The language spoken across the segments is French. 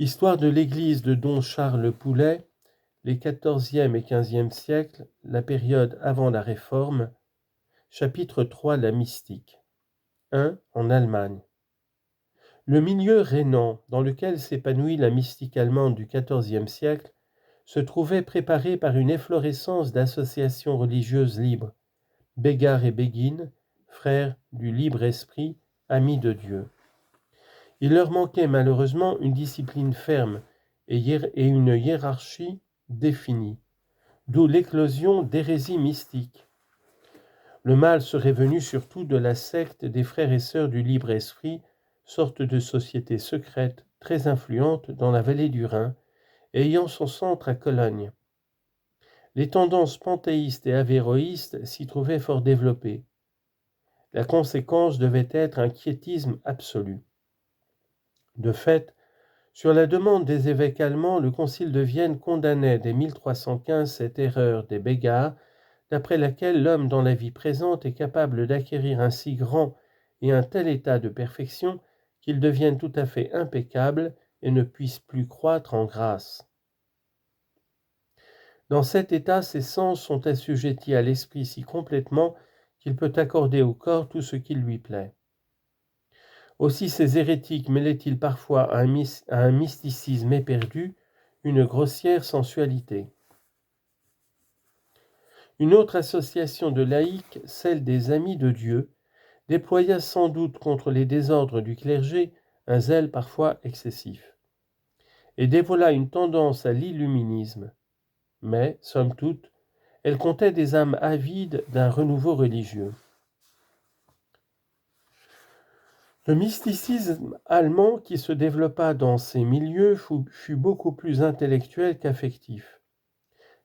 Histoire de l'église de Don Charles Poulet, les XIVe et XVe siècles, la période avant la Réforme, chapitre 3, la mystique. 1. En Allemagne. Le milieu rhénan dans lequel s'épanouit la mystique allemande du XIVe siècle se trouvait préparé par une efflorescence d'associations religieuses libres, Beggar et Begin, frères du libre esprit, amis de Dieu. Il leur manquait malheureusement une discipline ferme et une hiérarchie définie, d'où l'éclosion d'hérésies mystiques. Le mal serait venu surtout de la secte des frères et sœurs du libre esprit, sorte de société secrète très influente dans la vallée du Rhin, ayant son centre à Cologne. Les tendances panthéistes et avéroïstes s'y trouvaient fort développées. La conséquence devait être un quiétisme absolu. De fait, sur la demande des évêques allemands, le concile de Vienne condamnait dès 1315 cette erreur des Beggars, d'après laquelle l'homme dans la vie présente est capable d'acquérir un si grand et un tel état de perfection qu'il devienne tout à fait impeccable et ne puisse plus croître en grâce. Dans cet état, ses sens sont assujettis à l'esprit si complètement qu'il peut accorder au corps tout ce qui lui plaît. Aussi ces hérétiques mêlaient-ils parfois à un mysticisme éperdu une grossière sensualité. Une autre association de laïcs, celle des Amis de Dieu, déploya sans doute contre les désordres du clergé un zèle parfois excessif, et dévoila une tendance à l'illuminisme. Mais, somme toute, elle comptait des âmes avides d'un renouveau religieux. Le mysticisme allemand qui se développa dans ces milieux fut beaucoup plus intellectuel qu'affectif.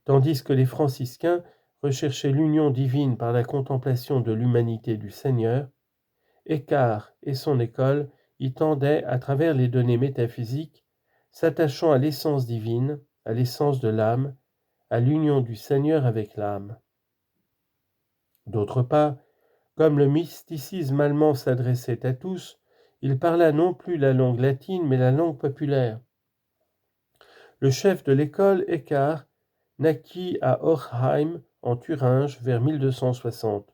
Tandis que les franciscains recherchaient l'union divine par la contemplation de l'humanité du Seigneur, Eckhart et son école y tendaient à travers les données métaphysiques, s'attachant à l'essence divine, à l'essence de l'âme, à l'union du Seigneur avec l'âme. D'autre part, comme le mysticisme allemand s'adressait à tous, il parla non plus la langue latine, mais la langue populaire. Le chef de l'école, Eckhart, naquit à Horchheim, en Thuringe, vers 1260.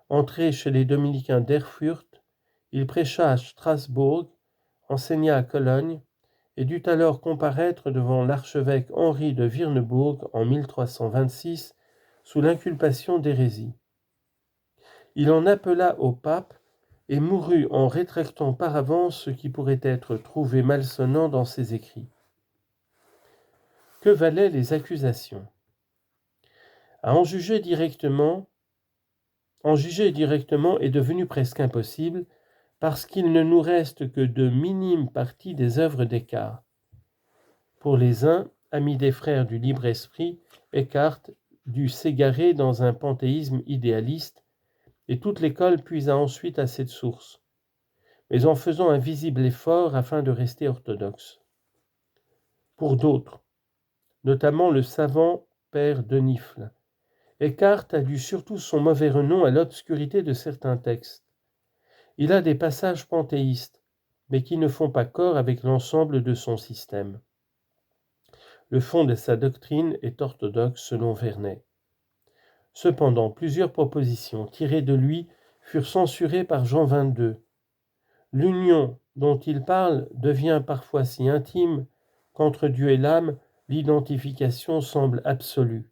Entré chez les dominicains d'Erfurt, il prêcha à Strasbourg, enseigna à Cologne, et dut alors comparaître devant l'archevêque Henri de Wirnebourg en 1326 sous l'inculpation d'hérésie. Il en appela au pape et mourut en rétractant par avance ce qui pourrait être trouvé malsonnant dans ses écrits. Que valaient les accusations ? En juger directement est devenu presque impossible parce qu'il ne nous reste que de minimes parties des œuvres d'Eckhart. Pour les uns, amis des frères du libre esprit, Eckhart dut s'égarer dans un panthéisme idéaliste, et toute l'école puisa ensuite à cette source, mais en faisant un visible effort afin de rester orthodoxe. Pour d'autres, notamment le savant père de Nifle, Eckhart a dû surtout son mauvais renom à l'obscurité de certains textes. Il a des passages panthéistes, mais qui ne font pas corps avec l'ensemble de son système. Le fond de sa doctrine est orthodoxe selon Vernet. Cependant, plusieurs propositions tirées de lui furent censurées par Jean XXII. L'union dont il parle devient parfois si intime qu'entre Dieu et l'âme, l'identification semble absolue.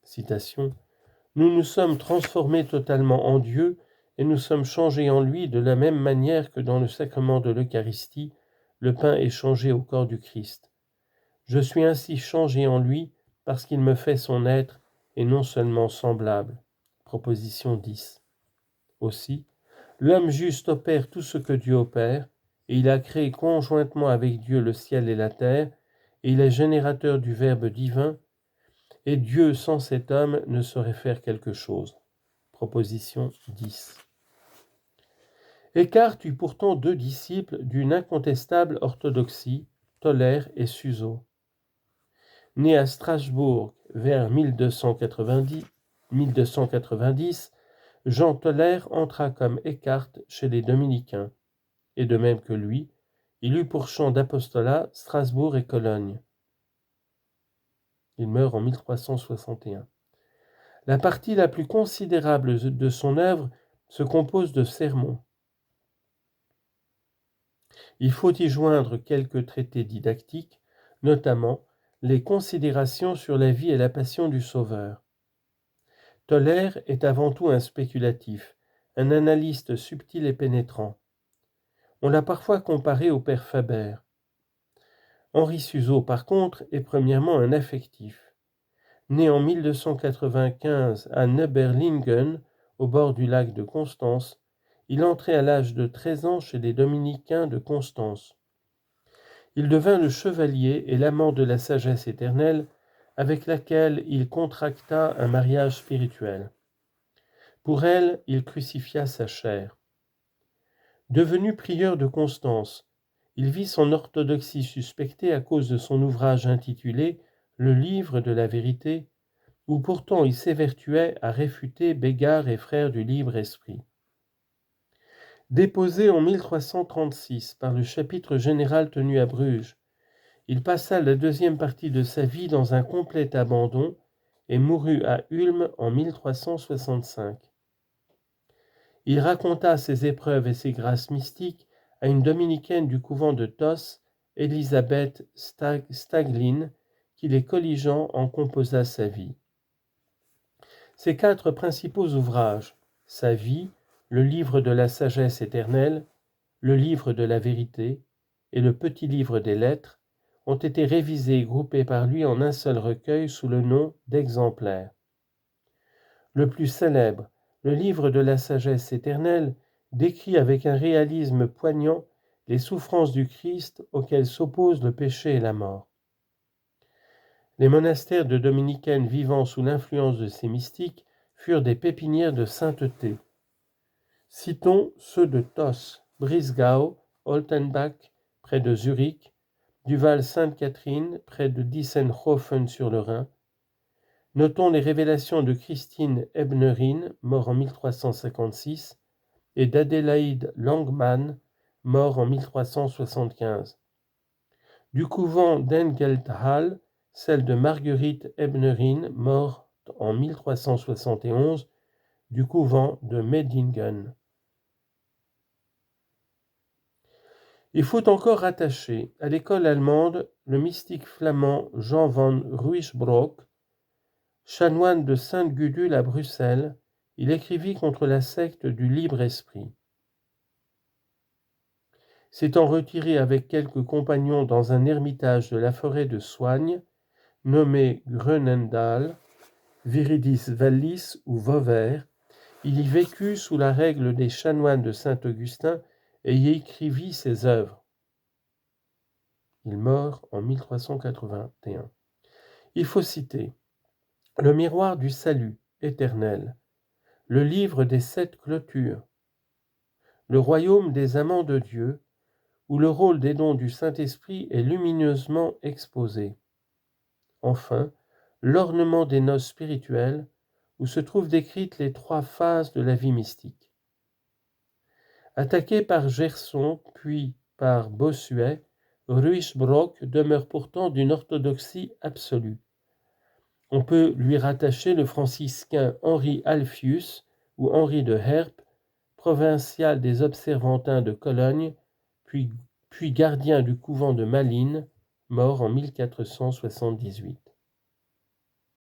Citation. Nous nous sommes transformés totalement en Dieu et nous sommes changés en lui de la même manière que dans le sacrement de l'Eucharistie, le pain est changé au corps du Christ. Je suis ainsi changé en lui parce qu'il me fait son être et non seulement semblable. Proposition 10. Aussi, l'homme juste opère tout ce que Dieu opère, et il a créé conjointement avec Dieu le ciel et la terre, et il est générateur du Verbe divin, et Dieu sans cet homme ne saurait faire quelque chose. Proposition 10. Eckhart eut pourtant deux disciples d'une incontestable orthodoxie, Toller et Suso. Né à Strasbourg vers 1290, Jean Toller entra comme Eckhart chez les dominicains, et de même que lui, Il eut pour champ d'apostolat Strasbourg et Cologne. Il meurt en 1361. La partie la plus considérable de son œuvre se compose de sermons. Il faut y joindre quelques traités didactiques, notamment les considérations sur la vie et la passion du Sauveur. Toller est avant tout un spéculatif, un analyste subtil et pénétrant. On l'a parfois comparé au père Faber. Henri Suzeau, par contre, est premièrement un affectif. Né en 1295 à Neuberlingen, au bord du lac de Constance, il entrait à l'âge de 13 ans chez les dominicains de Constance. Il devint le chevalier et l'amant de la sagesse éternelle, avec laquelle il contracta un mariage spirituel. Pour elle, il crucifia sa chair. Devenu prieur de Constance, il vit son orthodoxie suspectée à cause de son ouvrage intitulé « Le livre de la vérité », où pourtant il s'évertuait à réfuter Bégard et frères du libre esprit. Déposé en 1336 par le chapitre général tenu à Bruges, il passa la deuxième partie de sa vie dans un complet abandon et mourut à Ulm en 1365. Il raconta ses épreuves et ses grâces mystiques à une dominicaine du couvent de Tos, Elisabeth Staglin, qui les colligeant en composa sa vie. Ses 4 principaux ouvrages, sa vie, le livre de la sagesse éternelle, le livre de la vérité et le petit livre des lettres, ont été révisés et groupés par lui en un seul recueil sous le nom d'exemplaires. Le plus célèbre, le livre de la sagesse éternelle, décrit avec un réalisme poignant les souffrances du Christ auxquelles s'opposent le péché et la mort. Les monastères de dominicaines vivant sous l'influence de ces mystiques furent des pépinières de sainteté. Citons ceux de Tos, Brisgau, Oltenbach, près de Zurich, du Val Sainte-Catherine, près de Diessenhofen sur le Rhin. Notons les révélations de Christine Ebnerin, mort en 1356, et d'Adélaïde Langmann, mort en 1375. Du couvent d'Engelthal, celle de Marguerite Ebnerin, morte en 1371, du couvent de Medingen. Il faut encore rattacher à l'école allemande le mystique flamand Jean van Ruysbroek. Chanoine de Sainte-Gudule à Bruxelles, il écrivit contre la secte du libre-esprit. S'étant retiré avec quelques compagnons dans un ermitage de la forêt de Soigne, nommé Grunendal, Viridis Vallis ou Vauvert, il y vécut sous la règle des chanoines de Saint-Augustin et y écrivit ses œuvres. Il meurt en 1381. Il faut citer le miroir du salut éternel, le livre des 7 clôtures, le royaume des amants de Dieu, où le rôle des dons du Saint-Esprit est lumineusement exposé. Enfin, l'ornement des noces spirituelles, où se trouvent décrites les 3 phases de la vie mystique. Attaqué par Gerson, puis par Bossuet, Ruysbroek demeure pourtant d'une orthodoxie absolue. On peut lui rattacher le franciscain Henri Alphius ou Henri de Herp, provincial des Observantins de Cologne, puis gardien du couvent de Malines, mort en 1478.